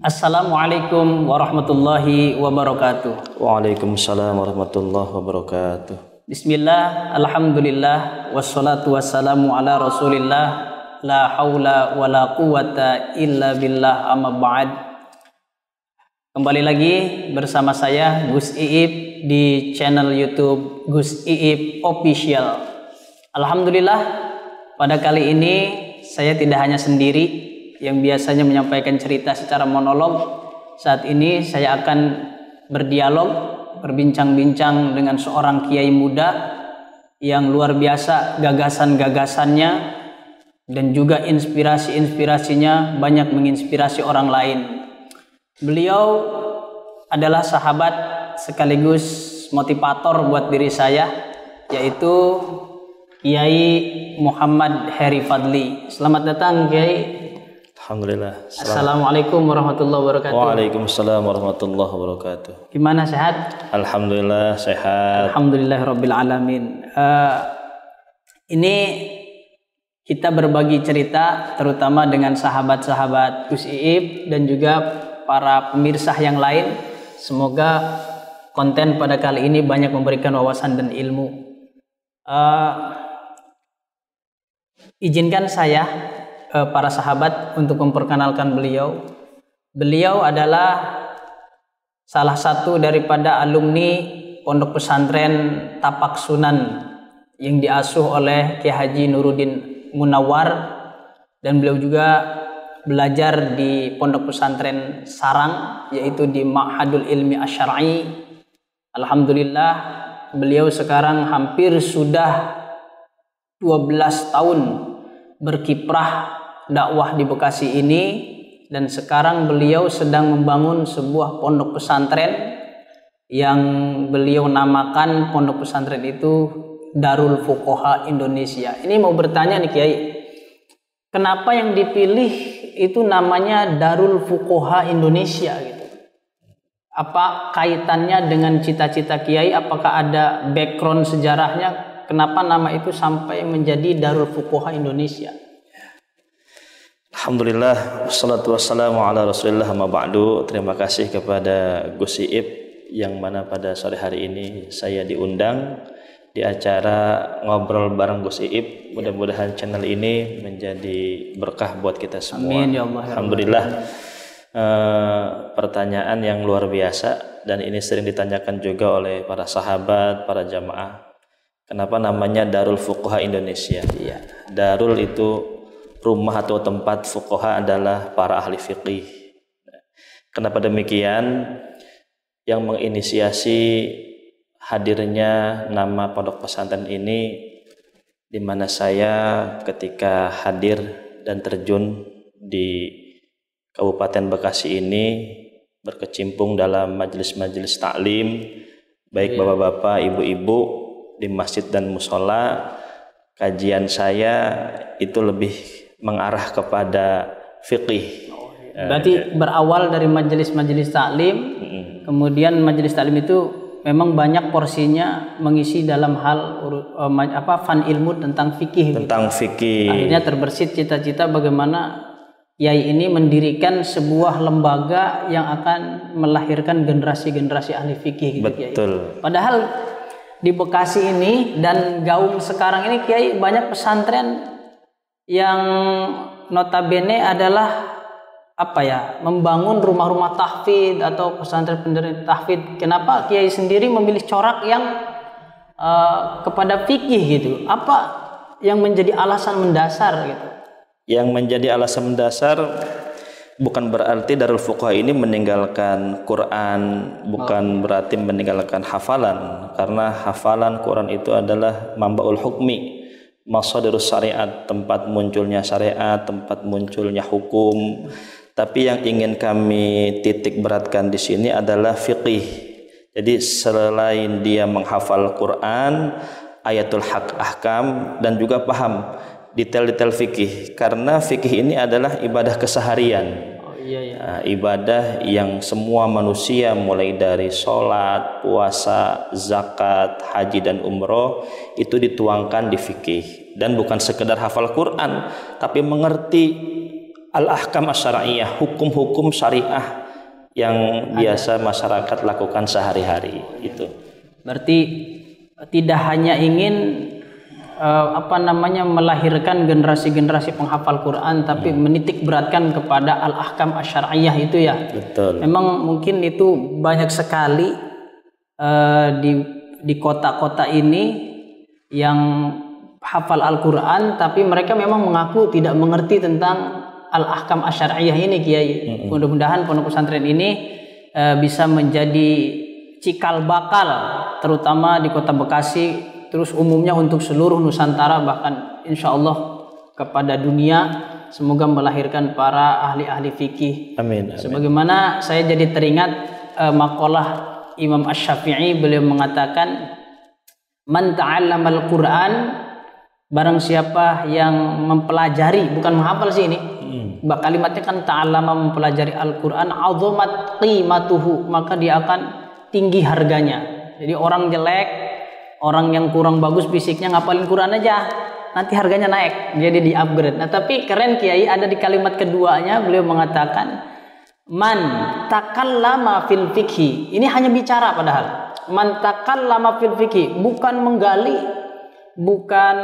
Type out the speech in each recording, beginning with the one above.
Assalamualaikum warahmatullahi wabarakatuh. Waalaikumsalam warahmatullahi wabarakatuh. Bismillah, alhamdulillah, wassalatu wassalamu ala rasulillah, la hawla wa la quwata illa billah, amma ba'd. Kembali lagi bersama saya Gus Iip di channel YouTube Gus Iip Official. Alhamdulillah, pada kali ini saya tidak hanya sendiri yang biasanya menyampaikan cerita secara monolog. Saat ini saya akan berdialog, berbincang-bincang dengan seorang kiai muda yang luar biasa gagasan-gagasannya dan juga inspirasi-inspirasinya banyak menginspirasi orang lain. Beliau adalah sahabat sekaligus motivator buat diri saya, yaitu Kiai Muhammad Heri Fadli. Selamat datang Kiai. Alhamdulillah. Assalamualaikum warahmatullahi wabarakatuh. Waalaikumsalam warahmatullahi wabarakatuh. Gimana, sehat? Alhamdulillah sehat. Alhamdulillahirabbil alamin. Ini kita berbagi cerita terutama dengan sahabat-sahabat Gus Iip dan juga para pemirsa yang lain. Semoga konten pada kali ini banyak memberikan wawasan dan ilmu. Izinkan saya para sahabat untuk memperkenalkan beliau. Beliau adalah salah satu daripada alumni Pondok Pesantren Tapak Sunan yang diasuh oleh Kiai Haji Nuruddin Munawar, dan beliau juga belajar di Pondok Pesantren Sarang, yaitu di Ma'hadul Ilmi Asy-Syar'i. Alhamdulillah, beliau sekarang hampir sudah 12 tahun berkiprah dakwah di Bekasi ini, dan sekarang beliau sedang membangun sebuah pondok pesantren yang beliau namakan pondok pesantren itu Darul Fuqaha Indonesia. Ini mau bertanya nih Kiai, kenapa yang dipilih itu namanya Darul Fuqaha Indonesia gitu? Apa kaitannya dengan cita-cita Kiai? Apakah ada background sejarahnya? Kenapa nama itu sampai menjadi Darul Fuqaha Indonesia? Alhamdulillah, wassalatu wassalamu ala rasulillah, amma ba'du. Terima kasih kepada Gus Iip yang mana pada sore hari ini saya diundang di acara ngobrol bareng Gus Iip. Mudah-mudahan channel ini menjadi berkah buat kita semua. Amin ya Allah. Alhamdulillah. Pertanyaan yang luar biasa, dan ini sering ditanyakan juga oleh para sahabat, para jamaah. Kenapa namanya Darul Fuqaha Indonesia? Iya. Darul itu rumah atau tempat, fuqaha adalah para ahli fiqih. Kenapa demikian? Yang menginisiasi hadirnya nama pondok pesantren ini, di mana saya ketika hadir dan terjun di Kabupaten Bekasi ini berkecimpung dalam majelis-majelis taklim, baik bapak-bapak, ibu-ibu di masjid dan musola. Kajian saya itu lebih mengarah kepada fikih. Berarti berawal dari majelis-majelis taklim, kemudian majelis taklim itu memang banyak porsinya mengisi dalam hal fan ilmu tentang fikih. Tentang fikih. Akhirnya terbersit cita-cita bagaimana Yai ini mendirikan sebuah lembaga yang akan melahirkan generasi-generasi ahli fikih. Gitu, betul. Kiai. Padahal di Bekasi ini dan Gaung sekarang ini Kiai banyak pesantren yang notabene adalah membangun rumah-rumah tahfidz atau pesantren-pesantren tahfidz. Kenapa Kiai sendiri memilih corak yang kepada fikih gitu? Apa yang menjadi alasan mendasar gitu? Yang menjadi alasan mendasar bukan berarti Darul Fuqaha ini meninggalkan Quran, bukan berarti meninggalkan hafalan, karena hafalan Quran itu adalah mambaul hukmi, masadirus syariat, tempat munculnya syariat, tempat munculnya hukum. Tapi yang ingin kami titik beratkan di sini adalah fiqih. Jadi selain dia menghafal Quran, ayatul haq, ahkam, dan juga paham detail-detail fikih, karena fikih ini adalah ibadah keseharian. Ibadah yang semua manusia mulai dari sholat, puasa, zakat, haji dan umroh itu dituangkan di fikih, dan bukan sekedar hafal Quran tapi mengerti al-ahkam asy-syar'iyyah, hukum-hukum syariah yang biasa masyarakat lakukan sehari-hari itu. Berarti tidak hanya ingin melahirkan generasi-generasi penghafal Quran, tapi menitik beratkan kepada al-ahkam asy-syar'iyyah itu ya. Betul. Memang mungkin itu banyak sekali di kota-kota ini yang hafal Al-Quran, tapi mereka memang mengaku tidak mengerti tentang al-ahkam asy-syar'iyyah ini, Kiai. Mudah-mudahan pondok pesantren ini bisa menjadi cikal bakal, terutama di kota Bekasi, terus umumnya untuk seluruh Nusantara, bahkan insya Allah kepada dunia. Semoga melahirkan para ahli-ahli fikih. Amin. Sebagaimana saya jadi teringat maqalah Imam Asy-Syafi'i, beliau mengatakan, man ta'allamal Qur'an, barang siapa yang mempelajari, bukan menghafal sih ini. Kalimatnya kan ta'allama, mempelajari Al-Qur'an, 'azamat qimatuhu, maka dia akan tinggi harganya. Jadi orang jelek, orang yang kurang bagus fisiknya, ngapalin Quran aja, nanti harganya naik, jadi di upgrade. Nah tapi keren Kiai, ada di kalimat keduanya beliau mengatakan, man takallama fil fikhi, ini hanya bicara padahal. Man takallama fil fikhi, bukan menggali, bukan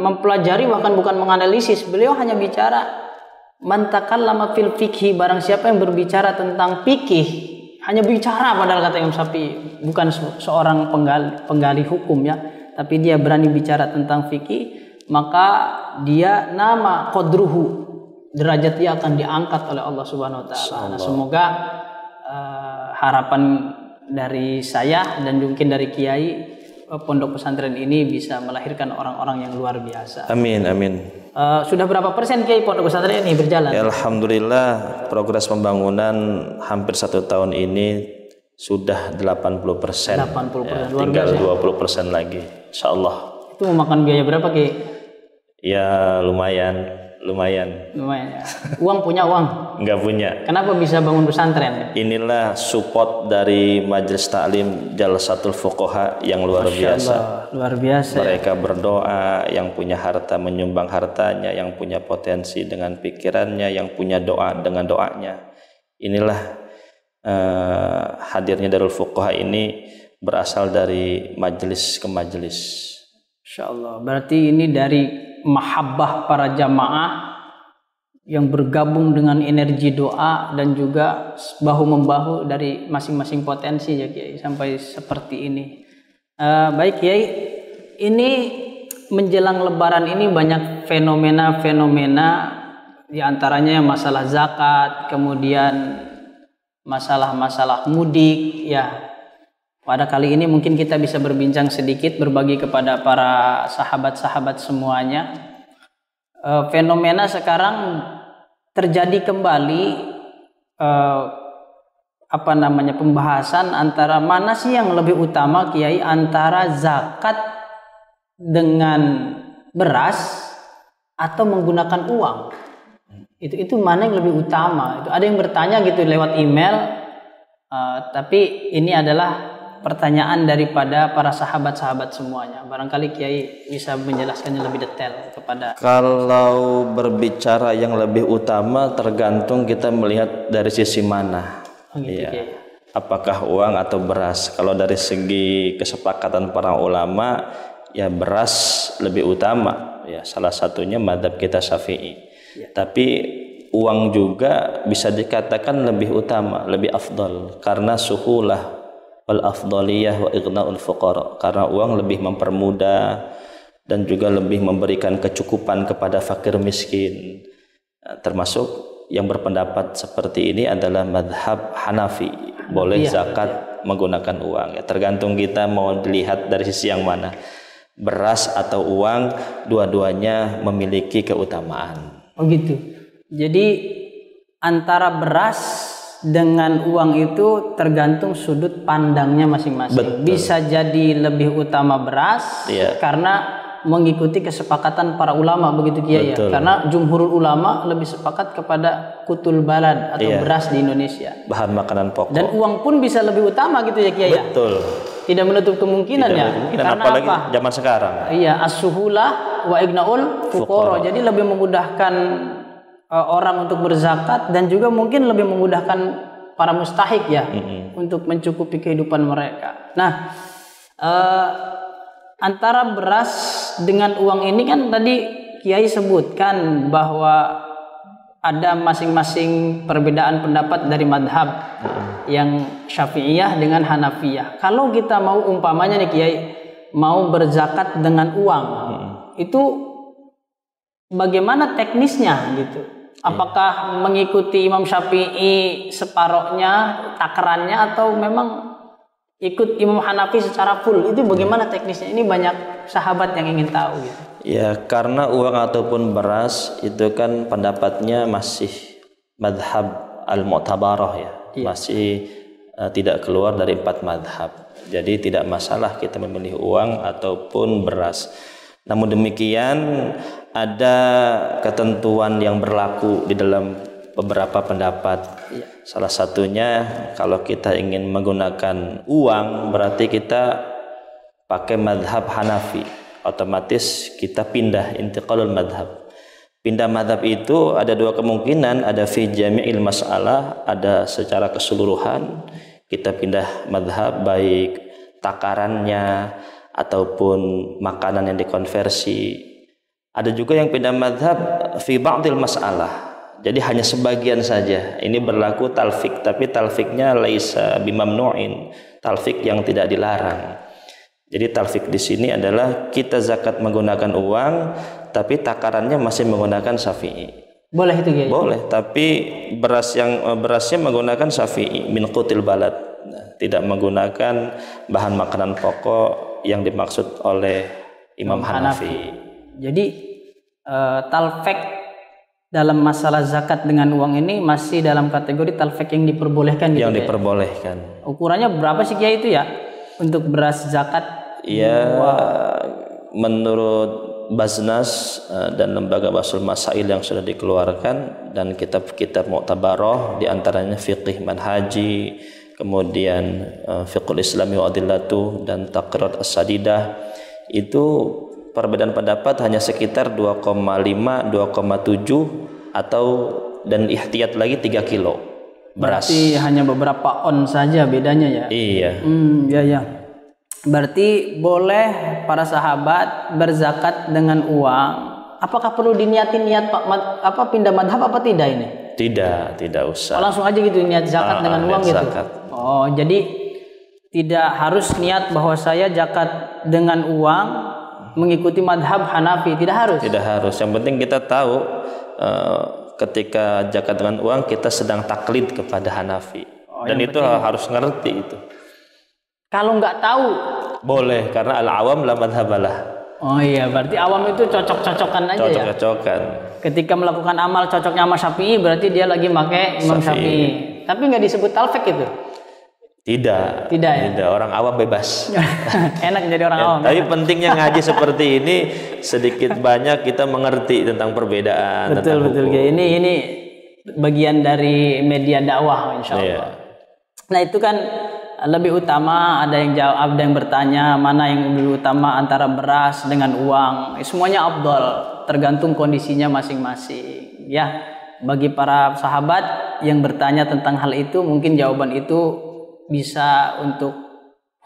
mempelajari, bahkan bukan menganalisis, beliau hanya bicara. Man takallama fil fikhi, barang siapa yang berbicara tentang fikih, hanya bicara padahal kata Imam Syafi'i, bukan seorang penggali hukum ya, tapi dia berani bicara tentang fikih, maka dia nama qadruhu, derajat dia akan diangkat oleh Allah Subhanahu wa taala. Nah, semoga harapan dari saya dan mungkin dari Kiai, pondok pesantren ini bisa melahirkan orang-orang yang luar biasa. Amin, amin. Sudah berapa persen Kiai pondok pesantren ini berjalan? Alhamdulillah, progres pembangunan hampir 1 tahun ini sudah 80%. 80%, ya, tinggal 20% lagi, insyaallah. Itu memakan biaya berapa Kiai? Ya lumayan ya. Uang punya uang? Enggak punya. Kenapa bisa bangun pesantren? Inilah support dari Majelis Taklim Jalsatul Fuqaha yang luar biasa. Luar biasa. Mereka berdoa, yang punya harta menyumbang hartanya, yang punya potensi dengan pikirannya, yang punya doa dengan doanya. Inilah hadirnya Darul Fuqaha ini berasal dari majelis ke majelis. Insyaallah. Berarti ini dari mahabbah para jamaah yang bergabung dengan energi doa dan juga bahu-membahu dari masing-masing potensi ya Kiai, sampai seperti ini. Baik Kiai, ini menjelang Lebaran ini banyak fenomena-fenomena, diantaranya masalah zakat, kemudian masalah-masalah mudik ya. Pada kali ini mungkin kita bisa berbincang sedikit, berbagi kepada para sahabat-sahabat semuanya. Fenomena sekarang terjadi kembali pembahasan antara mana sih yang lebih utama Kiai, antara zakat dengan beras atau menggunakan uang. Itu mana yang lebih utama? Itu ada yang bertanya gitu lewat email, tapi ini adalah pertanyaan daripada para sahabat-sahabat semuanya. Barangkali Kiai bisa menjelaskannya lebih detail kepada. Kalau berbicara yang lebih utama tergantung kita melihat dari sisi mana. Gitu, ya. Apakah uang atau beras? Kalau dari segi kesepakatan para ulama, ya beras lebih utama. Ya, salah satunya madzhab kita Syafi'i. Ya. Tapi uang juga bisa dikatakan lebih utama, lebih afdal, karena suhulah wal afdaliyah wa ighna'ul fuqara, karena uang lebih mempermudah dan juga lebih memberikan kecukupan kepada fakir miskin. Termasuk yang berpendapat seperti ini adalah madhab Hanafi, boleh zakat menggunakan uang. Ya, tergantung kita mau dilihat dari sisi yang mana, beras atau uang, dua-duanya memiliki keutamaan. Oh gitu. Jadi antara beras dengan uang itu tergantung sudut pandangnya masing-masing. Bisa jadi lebih utama beras karena mengikuti kesepakatan para ulama, begitu Kiai ya. Karena jumhurul ulama lebih sepakat kepada kutul balad atau beras di Indonesia, bahan makanan pokok. Dan uang pun bisa lebih utama gitu ya Kiai ya. Betul. Tidak menutup kemungkinan ya. Karena apalagi apa? Zaman sekarang. Iya, as-suhulah wa ignaul fuqara. Jadi lebih memudahkan orang untuk berzakat dan juga mungkin lebih memudahkan para mustahik ya untuk mencukupi kehidupan mereka. Nah, antara beras dengan uang ini kan tadi Kiai sebutkan bahwa ada masing-masing perbedaan pendapat dari madhab yang Syafi'iyah dengan Hanafiyah. Kalau kita mau umpamanya nih Kiai mau berzakat dengan uang, itu bagaimana teknisnya gitu? Apakah mengikuti Imam Syafi'i separohnya takarannya atau memang ikut Imam Hanafi secara full? Itu bagaimana teknisnya? Ini banyak sahabat yang ingin tahu gitu. Ya, karena uang ataupun beras itu kan pendapatnya masih madhab al-mu'tabarah ya. Masih tidak keluar dari 4 madhab. Jadi tidak masalah kita memilih uang ataupun beras. Namun demikian ada ketentuan yang berlaku di dalam beberapa pendapat. Salah satunya kalau kita ingin menggunakan uang berarti kita pakai madhab Hanafi. Otomatis kita pindah intiqalul madhab. Pindah madhab itu ada 2 kemungkinan, ada fi jami'il mas'alah, ada secara keseluruhan kita pindah madhab baik takarannya ataupun makanan yang dikonversi. Ada juga yang pindah madhab fi ba'dil mas'alah, jadi hanya sebagian saja. Ini berlaku talfik, tapi talfiknya laisa bimamnu'in, talfik yang tidak dilarang. Jadi talfik di sini adalah kita zakat menggunakan uang, tapi takarannya masih menggunakan Syafi'i. Boleh itu Kiai? Boleh, tapi berasnya menggunakan Syafi'i min qutil balad. Tidak menggunakan bahan makanan pokok yang dimaksud oleh Imam Hanafi. Jadi talfik dalam masalah zakat dengan uang ini masih dalam kategori talfik yang diperbolehkan gitu. Yang diperbolehkan. Ukurannya berapa sih Kiai itu ya untuk beras zakat? Ya, menurut Baznas dan lembaga Basul Masail yang sudah dikeluarkan dan kitab-kitab Mu'tabarah diantaranya Fiqih Manhaji, kemudian Fiqhul Islami wa Adillatu dan Taqrirat As-Sadidah, itu perbedaan pendapat hanya sekitar 2,5, 2,7 atau dan ihtiyat lagi 3 kilo beras. Berarti hanya beberapa on saja bedanya ya? Iya. Ya. Berarti boleh para sahabat berzakat dengan uang. Apakah perlu diniatin niat pindah madhab apa tidak ini? Tidak usah. Langsung aja gitu niat zakat dengan uang gitu. Zakat. Oh, jadi tidak harus niat bahwa saya zakat dengan uang mengikuti madhab Hanafi, tidak harus. Tidak harus. Yang penting kita tahu ketika zakat dengan uang kita sedang taklid kepada Hanafi. Dan itu harus ngerti itu. Kalau nggak tahu boleh, karena al-awam la madhabalah. Oh iya, berarti awam itu cocok-cocokan aja ya. Cocok-cocokan. Ketika melakukan amal cocoknya sama Syafi'i, berarti dia lagi pakai Imam Syafi'i. Tapi nggak disebut talfik itu. Tidak ya? Tidak, orang awam bebas. Enak jadi orang awam. Tapi pentingnya ngaji seperti ini sedikit banyak kita mengerti tentang perbedaan. Betul. Ini bagian dari media dakwah insya Allah. Iya. Nah itu kan lebih utama, ada yang jawab, ada yang bertanya mana yang lebih utama antara beras dengan uang. Semuanya afdal, tergantung kondisinya masing-masing. Ya, bagi para sahabat yang bertanya tentang hal itu, mungkin jawaban itu bisa untuk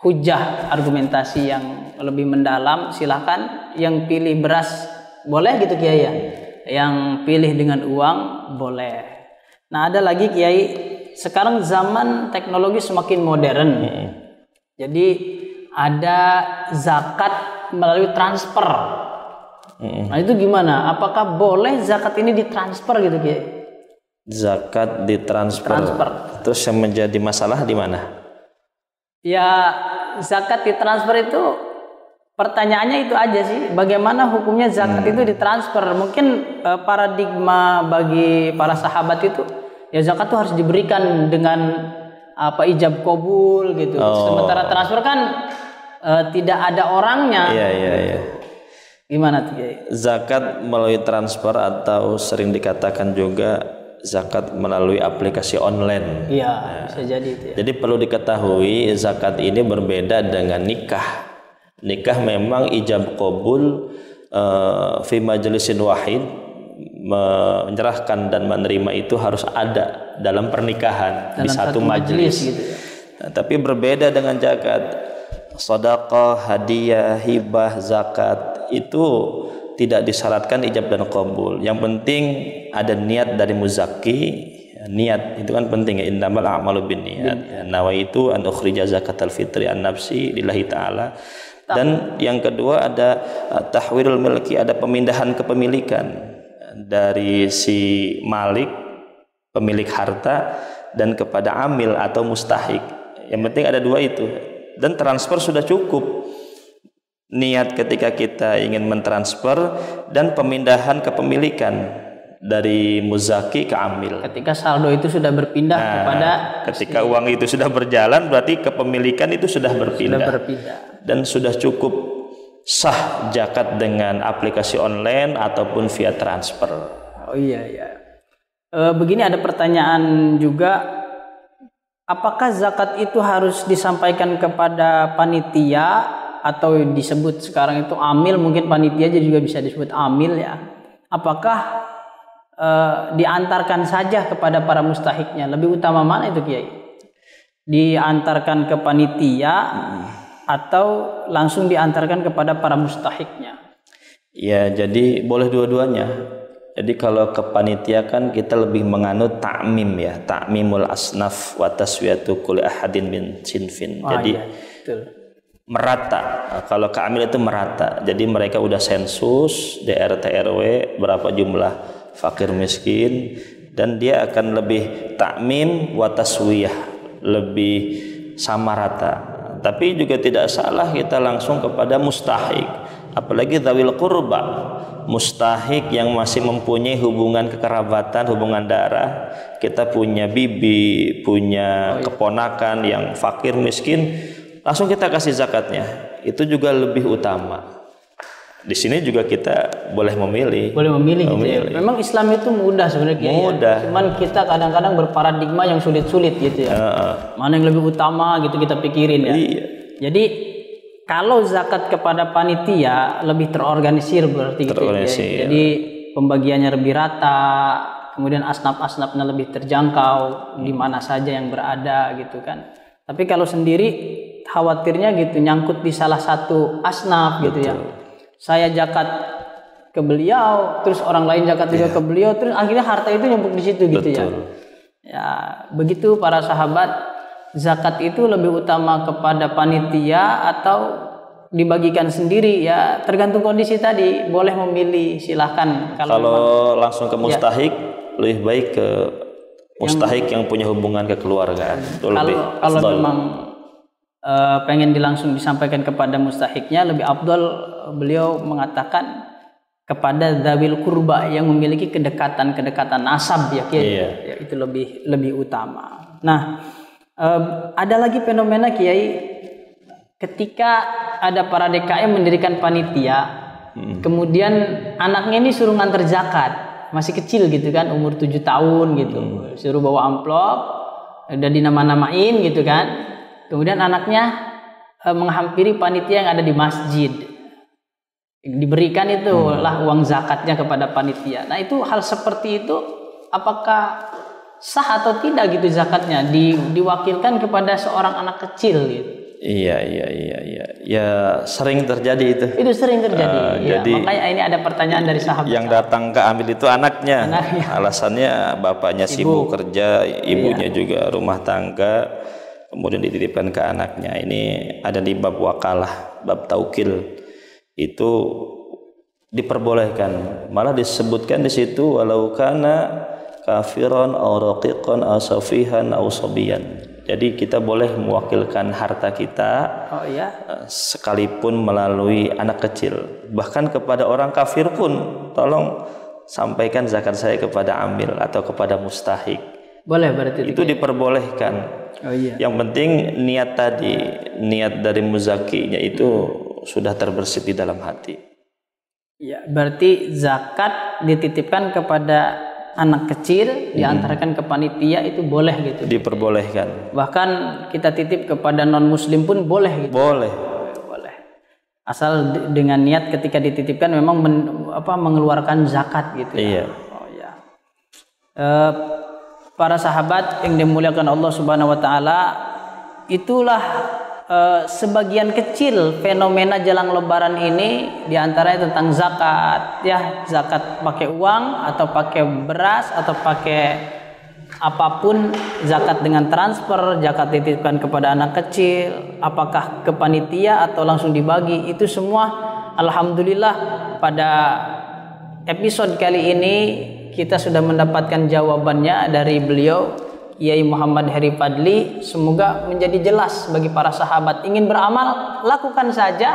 hujah argumentasi yang lebih mendalam. Silahkan yang pilih beras boleh gitu Kiai ya, yang pilih dengan uang boleh. Nah ada lagi Kiai, sekarang zaman teknologi semakin modern. Jadi ada zakat melalui transfer. Nah itu gimana? Apakah boleh zakat ini ditransfer gitu Kiai? Zakat ditransfer. Terus yang menjadi masalah di mana? Ya zakat ditransfer itu pertanyaannya itu aja sih. Bagaimana hukumnya zakat itu ditransfer? Mungkin paradigma bagi para sahabat itu ya zakat tuh harus diberikan dengan ijab kabul gitu. Sementara transfer kan tidak ada orangnya. Iya. Gimana tuh Kiai? Zakat melalui transfer atau sering dikatakan juga zakat melalui aplikasi online. Iya, bisa jadi itu ya. Jadi perlu diketahui zakat ini berbeda dengan nikah. Nikah memang ijab kabul fi majlisin wahid, menyerahkan dan menerima itu harus ada dalam pernikahan dalam di satu majelis gitu ya. Nah, tapi berbeda dengan zakat. Sedekah, hadiah, hibah, zakat itu tidak disyaratkan ijab dan qabul. Yang penting ada niat dari muzakki. Niat itu kan penting ya, innamal a'malu binniyat. Nawaitu an ukhrija zakatal fitri an nafsi lillahi ta'ala. Dan yang kedua ada tahwilul milki, ada pemindahan kepemilikan dari si malik pemilik harta dan kepada amil atau mustahik. Yang penting ada dua itu. Dan transfer sudah cukup. Niat ketika kita ingin mentransfer dan pemindahan kepemilikan dari muzaki ke amil. Ketika saldo itu sudah berpindah kepada ketika uang itu sudah berjalan berarti kepemilikan itu sudah berpindah. Dan sudah cukup sah zakat dengan aplikasi online ataupun via transfer. Oh iya. Begini ada pertanyaan juga, apakah zakat itu harus disampaikan kepada panitia atau disebut sekarang itu amil, mungkin panitia juga bisa disebut amil ya. Apakah diantarkan saja kepada para mustahiknya? Lebih utama mana itu Kiai? Diantarkan ke panitia atau langsung diantarkan kepada para mustahiknya? Ya, jadi boleh dua-duanya. Jadi kalau ke panitia kan kita lebih menganut ta'mim ya, ta'mimul asnaf wa taswiyatu kulli ahadin min sinfin. Jadi iya, betul. Merata. Kalau ke amil itu merata. Jadi mereka udah sensus di RT RW berapa jumlah fakir miskin, dan dia akan lebih ta'mim wa taswiyah, lebih sama rata. Tapi juga tidak salah kita langsung kepada mustahik, apalagi dzawil qurba, mustahik yang masih mempunyai hubungan kekerabatan, hubungan darah. Kita punya bibi, punya keponakan yang fakir miskin, langsung kita kasih zakatnya. Itu juga lebih utama. Di sini juga kita boleh memilih. Gitu ya. Memang Islam itu mudah sebenarnya. Mudah. Ya. Cuman kita kadang-kadang berparadigma yang sulit-sulit gitu ya. Mana yang lebih utama gitu kita pikirin ya. Iya. Jadi kalau zakat kepada panitia lebih terorganisir berarti gitu ya. Jadi pembagiannya lebih rata, kemudian asnaf-asnafnya lebih terjangkau di mana saja yang berada gitu kan. Tapi kalau sendiri khawatirnya gitu nyangkut di salah satu asnaf gitu ya. Saya zakat ke beliau, terus orang lain zakat juga ke beliau, terus akhirnya harta itu nyumpuk di situ gitu ya. Ya, begitu para sahabat, zakat itu lebih utama kepada panitia atau dibagikan sendiri ya, tergantung kondisi tadi. Boleh memilih, silahkan. Kalau langsung ke mustahik lebih baik ke mustahik yang punya hubungan kekeluargaan. Kalau memang pengen langsung disampaikan kepada mustahiknya, lebih afdal beliau mengatakan kepada dzawil qurba yang memiliki kedekatan nasab ya Kiai. Ya, itu lebih utama. Nah, ada lagi fenomena Kiai, ketika ada para DKM mendirikan panitia, kemudian anaknya ini suruh nganter zakat, masih kecil gitu kan, umur 7 tahun gitu, suruh bawa amplop, udah dinama-namain gitu kan. Kemudian anaknya menghampiri panitia yang ada di masjid, diberikan itulah uang zakatnya kepada panitia. Nah itu hal seperti itu apakah sah atau tidak gitu zakatnya diwakilkan kepada seorang anak kecil gitu? Iya. Ya sering terjadi itu. Itu sering terjadi. Ya, jadi makanya ini ada pertanyaan dari sahabat. Yang datang ke ambil itu anaknya. Alasannya bapaknya sibuk kerja, ibunya juga rumah tangga. Kemudian dititipkan ke anaknya. Ini ada di bab wakalah, bab taukil. Itu diperbolehkan. Malah disebutkan di situ walau kana kafiran aw raqiqan aw safihan aw sabiyan. Jadi kita boleh mewakilkan harta kita sekalipun melalui anak kecil. Bahkan kepada orang kafir pun tolong sampaikan zakat saya kepada amil atau kepada mustahik. Boleh berarti itu diperbolehkan. Yang penting niat tadi, niat dari muzakinya itu sudah terbersit di dalam hati. Ya, berarti zakat dititipkan kepada anak kecil, diantarkan ke panitia itu boleh gitu. Diperbolehkan. Bahkan kita titip kepada non muslim pun boleh gitu. Boleh. Asal dengan niat ketika dititipkan memang mengeluarkan zakat gitu ya. Iya. Oh ya. Para sahabat yang dimuliakan Allah Subhanahu wa taala, itulah sebagian kecil fenomena jelang lebaran ini, diantaranya tentang zakat ya, zakat pakai uang atau pakai beras atau pakai apapun, zakat dengan transfer, zakat dititipkan kepada anak kecil, apakah ke panitia atau langsung dibagi, itu semua alhamdulillah pada episode kali ini kita sudah mendapatkan jawabannya dari beliau Kiai Muhammad Heri Fadli. Semoga menjadi jelas bagi para sahabat. Ingin beramal, lakukan saja,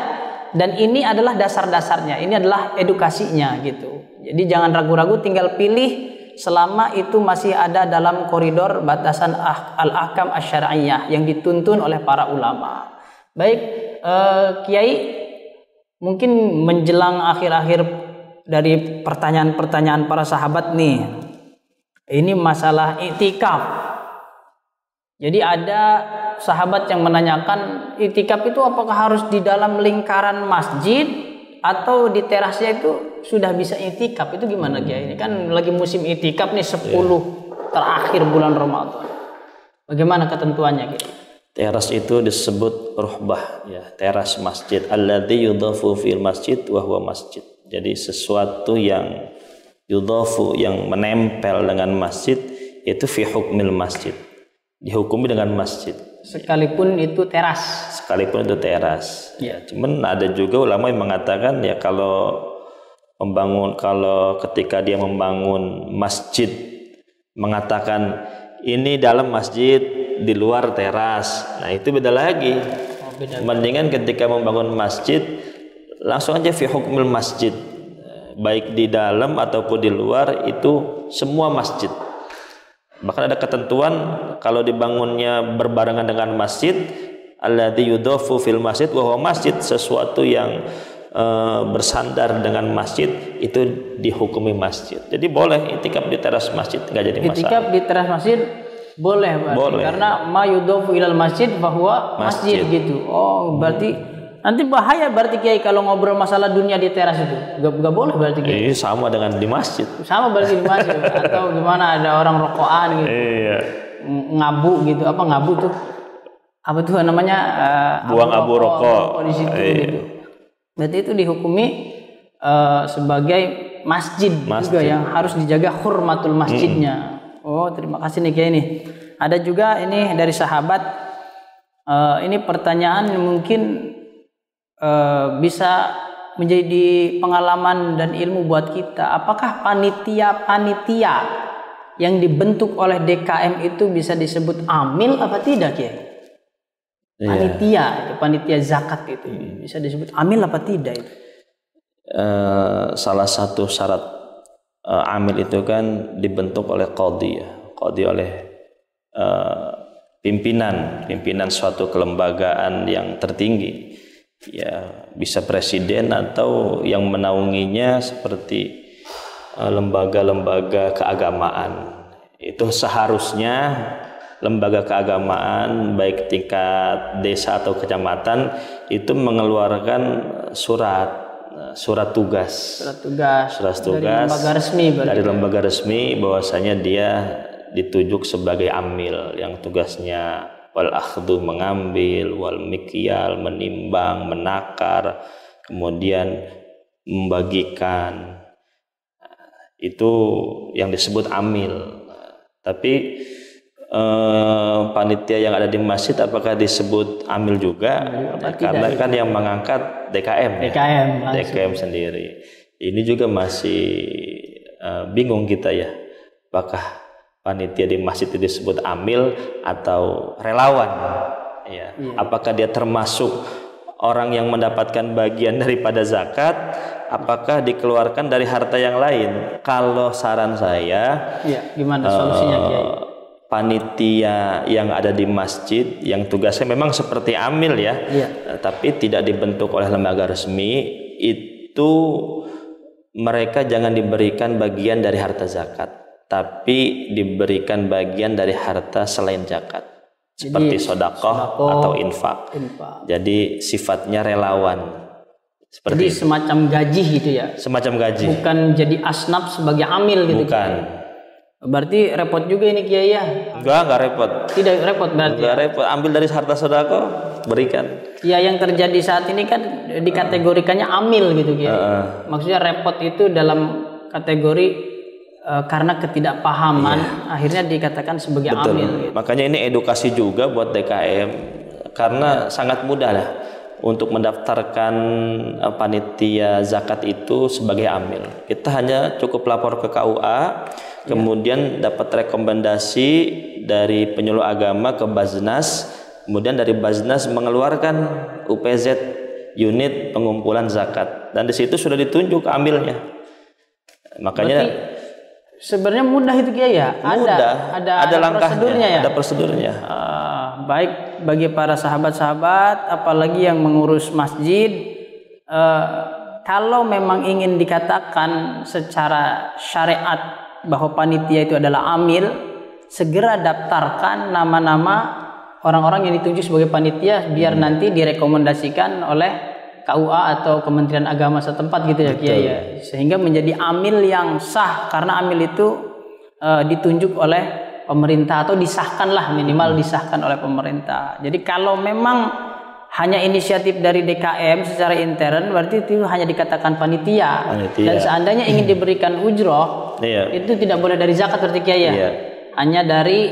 dan ini adalah dasar-dasarnya, ini adalah edukasinya gitu. Jadi jangan ragu-ragu, tinggal pilih selama itu masih ada dalam koridor batasan al-ahkam asy-syar'iyyah yang dituntun oleh para ulama. Baik, Kiai, mungkin menjelang akhir-akhir dari pertanyaan-pertanyaan para sahabat nih, ini masalah iktikaf. Jadi ada sahabat yang menanyakan, iktikaf itu apakah harus di dalam lingkaran masjid atau di terasnya itu sudah bisa iktikaf? Itu gimana Kiai? Ini kan lagi musim iktikaf nih, 10 terakhir bulan Ramadan. Bagaimana ketentuannya Kiai? Teras itu disebut ruhbah ya, teras masjid. Alladzi yudhafu fil masjid wa huwa masjid. Jadi sesuatu yang yudhafu, yang menempel dengan masjid, itu fi hukmil masjid, dihukumi dengan masjid. Sekalipun itu teras. Sekalipun itu teras. Ya. Cuman ada juga ulama yang mengatakan ya, kalau ketika dia membangun masjid, mengatakan ini dalam masjid, di luar teras, nah itu beda lagi. Beda. Mendingan ketika membangun masjid langsung aja fi hukmil masjid, baik di dalam ataupun di luar, itu semua masjid. Bahkan ada ketentuan kalau dibangunnya berbarengan dengan masjid, alladzi yudhafu fil masjid wa huwa masjid, sesuatu yang bersandar dengan masjid itu dihukumi masjid. Jadi boleh itikaf di teras masjid, nggak jadi masalah. Itikaf di teras masjid boleh berarti, boleh. Karena ma yudhafu ilal masjid bahwa masjid gitu. Oh, berarti nanti bahaya berarti Kiai kalau ngobrol masalah dunia di teras itu. Gak boleh berarti Kiai. Sama dengan di masjid. Sama berarti di masjid. Atau gimana ada orang rokokan gitu. Iya. Ngabu gitu. Apa ngabu tuh? Apa tuh namanya? Buang abu rokok di situ gitu. Berarti itu dihukumi sebagai masjid juga yang harus dijaga hurmatul masjidnya. Oh, terima kasih nih Kiai nih. Ada juga ini dari sahabat. Ini pertanyaan mungkin bisa menjadi pengalaman dan ilmu buat kita. Apakah panitia-panitia yang dibentuk oleh DKM itu bisa disebut amil apa tidak Kiai? Panitia, panitia zakat itu bisa disebut amil apa tidak itu? Salah satu syarat amil itu kan dibentuk oleh qadhi ya. Qadhi oleh pimpinan suatu kelembagaan yang tertinggi. Ya, bisa presiden atau yang menaunginya seperti lembaga-lembaga keagamaan. Itu seharusnya lembaga keagamaan baik tingkat desa atau kecamatan itu mengeluarkan surat tugas dari lembaga resmi bahwasanya dia ditunjuk sebagai amil yang tugasnya wal akhdhu mengambil, wal mikyal menimbang, menakar, kemudian membagikan. Itu yang disebut amil. Tapi panitia yang ada di masjid apakah disebut amil juga? Karena kan yang mengangkat DKM DKM sendiri. Ini juga masih bingung kita ya, apakah panitia di masjid itu disebut amil atau relawan ya. Apakah dia termasuk orang yang mendapatkan bagian daripada zakat, apakah dikeluarkan dari harta yang lain? Kalau saran saya, gimana solusinya Kiai? Panitia yang ada di masjid yang tugasnya memang seperti amil ya, tapi tidak dibentuk oleh lembaga resmi, itu mereka jangan diberikan bagian dari harta zakat, tapi diberikan bagian dari harta selain zakat, seperti sedekah atau infak. Jadi sifatnya relawan. Seperti Jadi itu. semacam gaji gitu ya. Semacam gaji. Bukan jadi asnaf sebagai amil gitu. Bukan. Berarti repot juga ini Kiai ya. Enggak repot. Tidak repot berarti. Enggak repot. Ambil dari harta sedekah, berikan. Ya yang terjadi saat ini kan dikategorikannya amil gitu Kiai. Maksudnya repot itu dalam kategori karena ketidakpahaman akhirnya dikatakan sebagai amil gitu. Makanya ini edukasi juga buat DKM karena sangat mudah lah untuk mendaftarkan panitia zakat itu sebagai amil. Kita hanya cukup lapor ke KUA, kemudian dapat rekomendasi dari penyuluh agama ke Baznas, kemudian dari Baznas mengeluarkan UPZ, unit pengumpulan zakat, dan di situ sudah ditunjuk amilnya. Makanya berarti sebenarnya mudah itu Kiai ya. Ada langkahnya, prosedurnya ya. ada prosedurnya. Baik bagi para sahabat-sahabat, apalagi yang mengurus masjid, kalau memang ingin dikatakan secara syariat bahwa panitia itu adalah amil, segera daftarkan nama-nama orang-orang yang ditunjuk sebagai panitia biar nanti direkomendasikan oleh KUA atau Kementerian Agama setempat gitu ya Kiai ya. Sehingga menjadi amil yang sah, karena amil itu ditunjuk oleh pemerintah atau disahkanlah, minimal disahkan oleh pemerintah. Jadi kalau memang hanya inisiatif dari DKM secara intern, berarti itu hanya dikatakan panitia. Dan seandainya ingin diberikan ujroh, itu tidak boleh dari zakat berarti Kiai ya. Hanya dari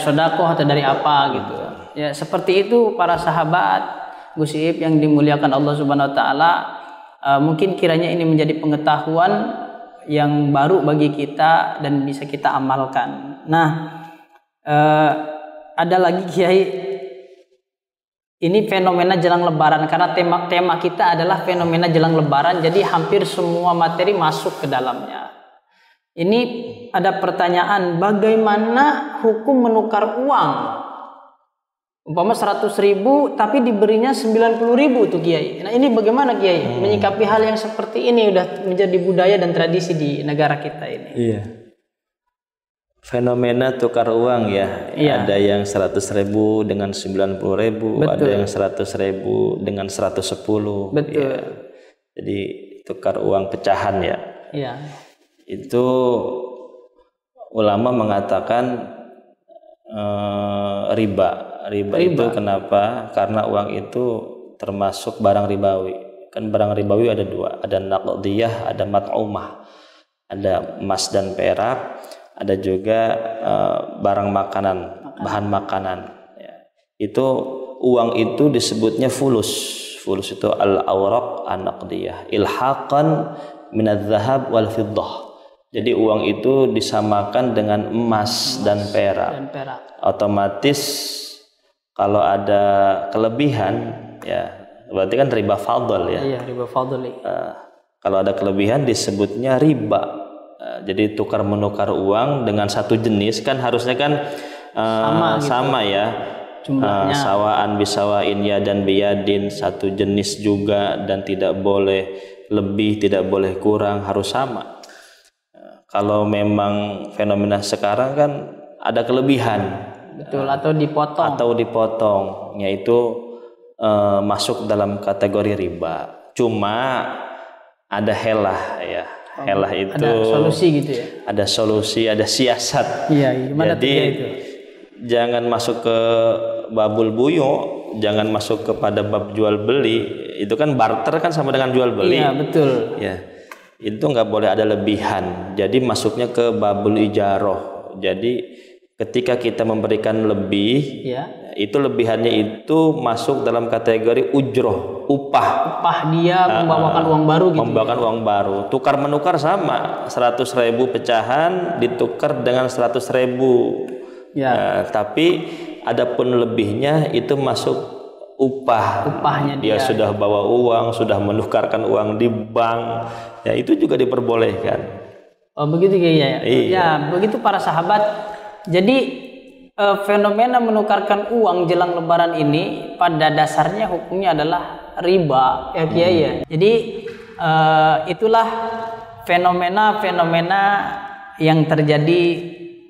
sedekah atau dari apa gitu. Ya seperti itu para sahabat Gus Iib yang dimuliakan Allah Subhanahu wa taala. Mungkin kiranya ini menjadi pengetahuan yang baru bagi kita dan bisa kita amalkan. Nah, ada lagi Kiai, ini fenomena jelang Lebaran, karena tema kita adalah fenomena jelang Lebaran, jadi hampir semua materi masuk ke dalamnya. Ini ada pertanyaan, bagaimana hukum menukar uang? Umpama 100.000 tapi diberinya 90.000 tuh Kiai. Nah ini bagaimana Kiai menyikapi hal yang seperti ini, udah menjadi budaya dan tradisi di negara kita ini? Iya. Fenomena tukar uang ya. Ada yang 100.000 dengan 90.000, ada yang 100.000 dengan 110. Betul. Ya. Jadi tukar uang pecahan ya. Iya. Itu ulama mengatakan riba itu kenapa? Karena uang itu termasuk barang ribawi. Kan barang ribawi ada dua, ada naqdiyah, ada mat'umah. Ada emas dan perak, ada juga barang makanan, bahan makanan. Ya. Itu uang itu disebutnya fulus. Fulus itu al-awraq an-naqdiyah, ilhaqan minadz-dzahab wal fiddah. Jadi uang itu disamakan dengan emas dan perak. Otomatis kalau ada kelebihan ya berarti kan riba fadl ya. Iya, riba fadl. Kalau ada kelebihan disebutnya riba. Jadi tukar menukar uang dengan satu jenis kan harusnya kan sama gitu. Ya. Sawaan bisawain ya dan biyadin, satu jenis juga dan tidak boleh lebih, tidak boleh kurang, harus sama. Kalau memang fenomena sekarang kan ada kelebihan. Betul, atau dipotong. Yaitu masuk dalam kategori riba. Cuma ada helah ya. Helah itu ada solusi gitu ya. Ada solusi, ada siasat. Iya, gimana jadi itu? Jangan masuk ke babul buyo, jangan masuk kepada bab jual beli. Itu kan barter kan sama dengan jual beli. Iya, betul. Ya. Itu nggak boleh ada lebihan. Jadi masuknya ke babul ijaroh. Jadi ketika kita memberikan lebih, itu lebihannya itu masuk dalam kategori ujroh, upah. Upah dia membawakan uang baru gitu. Membawakan uang baru. Tukar menukar sama, 100.000 pecahan ditukar dengan 100.000. Ya. Tapi adapun lebihnya itu masuk upah. Upahnya dia sudah bawa uang, sudah menukarkan uang di bank. Ya itu juga diperbolehkan. Oh begitu kayaknya ya. Iya. Ya begitu para sahabat. Jadi fenomena menukarkan uang jelang Lebaran ini pada dasarnya hukumnya adalah riba ya Kiai ya. Jadi itulah fenomena-fenomena yang terjadi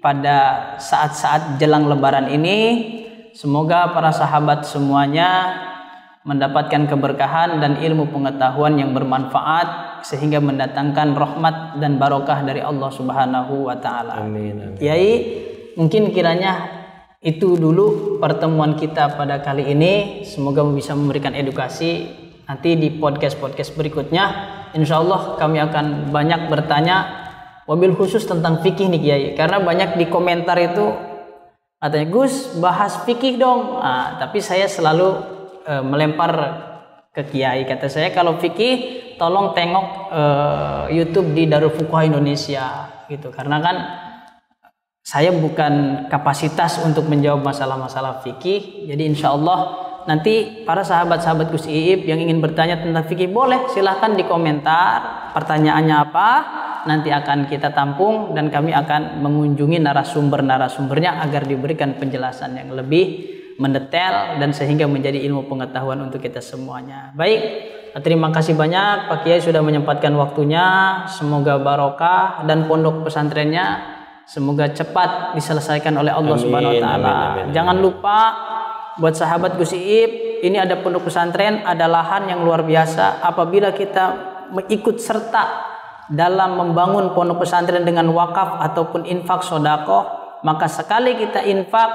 pada saat-saat jelang Lebaran ini. Semoga para sahabat semuanya mendapatkan keberkahan dan ilmu pengetahuan yang bermanfaat sehingga mendatangkan rahmat dan barokah dari Allah Subhanahu wa taala. Amin. Kiai, mungkin kiranya itu dulu pertemuan kita pada kali ini. Semoga bisa memberikan edukasi. Nanti di podcast-podcast berikutnya insyaallah kami akan banyak bertanya wabil khusus tentang fikih nih Kiai, karena banyak di komentar itu katanya, Gus bahas fikih dong. Tapi saya selalu melempar ke Kiai, kata saya kalau fikih tolong tengok YouTube di Darul Fuqaha Indonesia gitu, karena kan saya bukan kapasitas untuk menjawab masalah-masalah fikih. Jadi insya Allah nanti para sahabat-sahabat Gus Iib yang ingin bertanya tentang fikih boleh silahkan di komentar pertanyaannya apa, nanti akan kita tampung dan kami akan mengunjungi narasumbernya agar diberikan penjelasan yang lebih mendetail dan sehingga menjadi ilmu pengetahuan untuk kita semuanya. Baik, terima kasih banyak Pak Kiai sudah menyempatkan waktunya. Semoga barokah dan pondok pesantrennya semoga cepat diselesaikan oleh Allah Subhanahu wa taala. Jangan lupa buat sahabat Gus Iib, ini ada pondok pesantren, ada lahan yang luar biasa. Apabila kita ikut serta dalam membangun pondok pesantren dengan wakaf ataupun infak sedekah, maka sekali kita infak,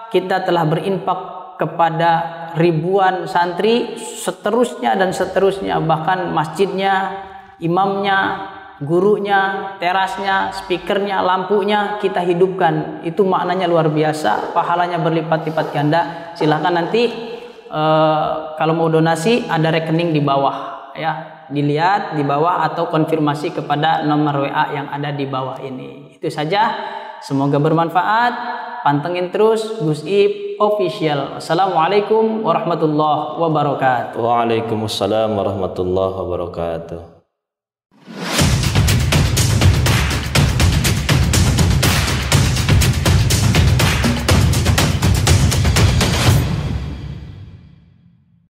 kita telah berinfak kepada ribuan santri, seterusnya dan seterusnya, bahkan masjidnya, imamnya, gurunya, terasnya, speakernya, lampunya kita hidupkan. Itu maknanya luar biasa, pahalanya berlipat-lipat ganda. Silahkan nanti kalau mau donasi ada rekening di bawah ya, dilihat di bawah atau konfirmasi kepada nomor WA yang ada di bawah ini. Itu saja, semoga bermanfaat. Pantengin terus Gus Iib Official. Assalamualaikum warahmatullahi wabarakatuh. Waalaikumsalam warahmatullahi wabarakatuh.